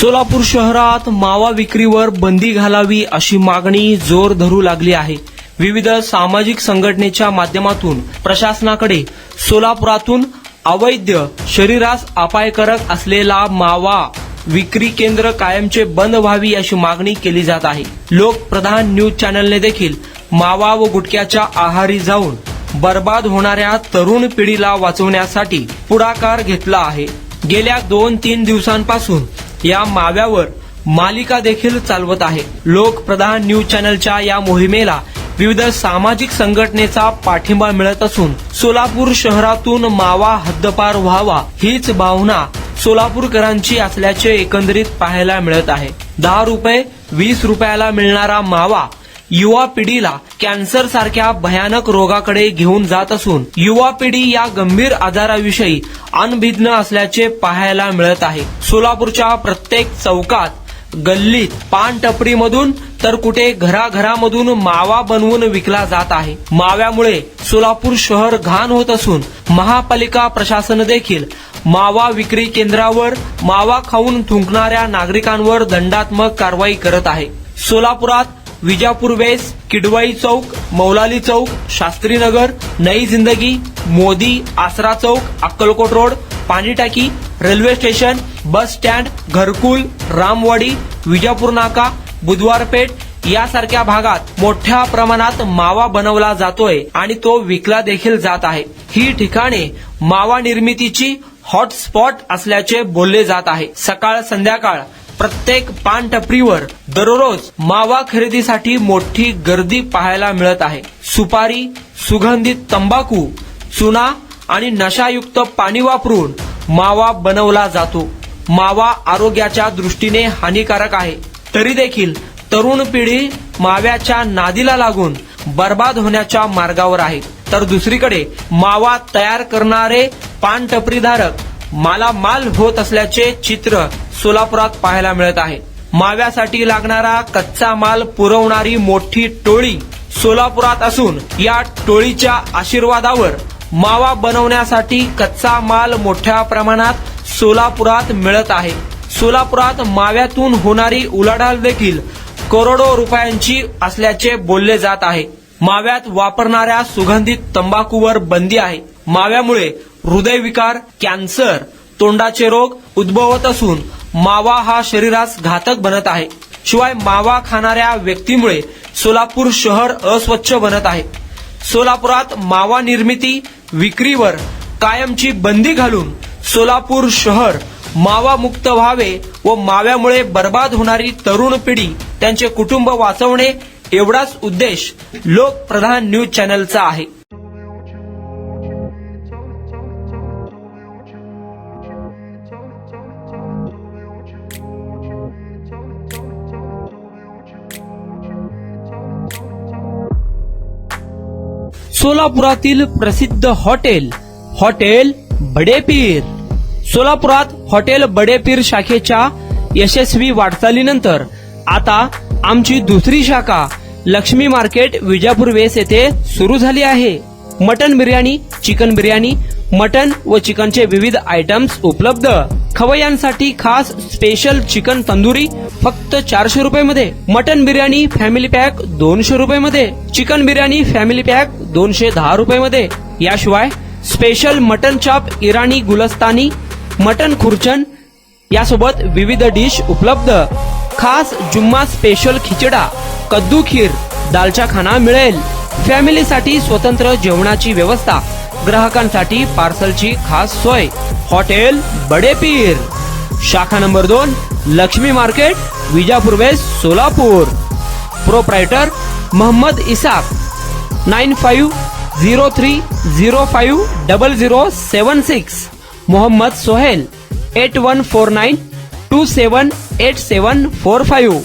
सोलापूर शहरात मावा विक्रीवर बंदी घालावी अशी मागणी जोर धरू लागली आहे. विविध सामाजिक संघटनेच्या माध्यमातून प्रशासनाकडे सोलापुरातून अवैध शरीरास अपायकारक असलेला मावा विक्री केंद्र कायमचे बंद व्हावी अशी मागणी केली जात आहे. लोकप्रधान न्यूज चॅनलने देखील मावा व गुटख्याच्या आहारी जाऊन बर्बाद होणाऱ्या तरुण पिढीला वाचवण्यासाठी पुढाकार घेतला आहे. गेल्या 2-3 दिवसांपासून या माव्यावर मालिका देखील चालवत आहे. लोकप्रधान न्यूज चॅनलच्या या मोहिमेला विविध सामाजिक संघटनेचा पाठिंबा मिळत असून सोलापूर शहरातून मावा हद्दपार व्हावा हीच भावना सोलापूरकरांची असल्याचे एकंदरीत पाहायला मिळत आहे. 10 रुपये 20 रुपयाला मिळणारा मावा युवा पिढीला कॅन्सर सारख्या भयानक रोगाकडे घेऊन जात असून युवा पिढी या गंभीर आजाराविषयी अनभिज्ञ असल्याचे पाहायला मिळत आहे. सोलापूरच्या प्रत्येक चौकात, गल्लीत, पान टपरीमधून तर कुठे घराघरामधून मावा बनवून विकला जात आहे. माव्यामुळे सोलापूर शहर घाण होत असून महापालिका प्रशासन देखील मावा विक्री केंद्रावर मावा खाऊन थुंकणाऱ्या नागरिकांवर दंडात्मक कारवाई करत आहे. सोलापुरात विजापूर वेस, किडवाई चौक, मौलाली चौक, शास्त्रीनगर, नई जिंदगी, मोदी, आसरा चौक, अक्कलकोट रोड, पाणी टाकी, रेल्वे स्टेशन, बस स्टँड, घरकुल, रामवाडी, विजापूर नाका, बुधवारपेठ यासारख्या भागात मोठ्या प्रमाणात मावा बनवला जातोय आणि तो विकला देखील जात आहे. ही ठिकाणे मावा निर्मितीची हॉटस्पॉट असल्याचे बोलले जात आहे. सकाळ संध्याकाळ प्रत्येक पान टपरीवर दररोज मावा खरेदीसाठी मोठी गर्दी पाहायला मिळत आहे. सुपारी, सुगंधित तंबाखू, चुना आणि नशायुक्त पाणी वापरून मावा बनवला जातो. मावा आरोग्याच्या दृष्टीने हानिकारक आहे. तरी देखील तरुण पिढी माव्याच्या नादीला लागून बर्बाद होण्याच्या मार्गावर आहे. तर दुसरीकडे मावा तयार करणारे पान टपरीधारक मालामाल होत असल्याचे चित्र सोलापुरात पाहायला मिळत आहे. माव्यासाठी लागणारा कच्चा माल पुरवणारी मोठी टोळी सोलापुरात असून या टोळीच्या आशीर्वादावर मावा बनवण्यासाठी कच्चा माल मोठ्या प्रमाणात सोलापुरात मिळत आहे. सोलापुरात माव्यातून होणारी उलाढाल देखील करोडो रुपयांची असल्याचे बोलले जात आहे. माव्यात वापरणाऱ्या सुगंधित तंबाखूवर बंदी आहे. माव्यामुळे हृदयविकार, कॅन्सर, तोंडाचे रोग उद्भवत असून मावा हा शरीरास घातक बनत आहे. शिवाय मावा खाणाऱ्या व्यक्तीमुळे सोलापूर शहर अस्वच्छ बनत आहे. सोलापुरात मावा निर्मिती विक्रीवर कायमची बंदी घालून सोलापूर शहर मावा मुक्त व्हावे व माव्यामुळे बर्बाद होणारी तरुण पिढी, त्यांचे कुटुंब वाचवणे एवढाच उद्देश लोकप्रधान न्यूज चॅनलचा आहे. सोलापुरातील प्रसिद्ध हॉटेल बडेपीर. सोलापुरात हॉटेल बडेपीर शाखेच्या यशस्वी वाटचालीनंतर आता आमची दुसरी शाखा लक्ष्मी मार्केट विजापूर वेस येथे सुरू झाली आहे. Mutton biryani, chicken biryani, mutton व चिकनचे विविध आयटम्स उपलब्ध. खवय्यांसाठी खास स्पेशल चिकन तंदुरी फक्त 400 रुपये. मटन बिर्याणी फॅमिली पॅक 200 रुपये. चिकन बिर्याणी फॅमिली पॅक 210 रुपये. याशिवाय स्पेशल मटन चाप, इराणी गुलस्तानी, मटन खुर्चन यासोबत विविध डिश उपलब्ध. खास जुम्मा स्पेशल खिचडा, कद्दू खीर, दालचा खाना मिळेल. फॅमिलीसाठी स्वतंत्र जेवणाची व्यवस्था, ग्राहकांसाठी पार्सलची खास सोय. हॉटेल बडेपीर, शाखा number 2, Lakshmi market, Vijapur west, Solapur. Proprietor Mohammad Isaq. 9503050076. Mohammad Sohail. 8149278745.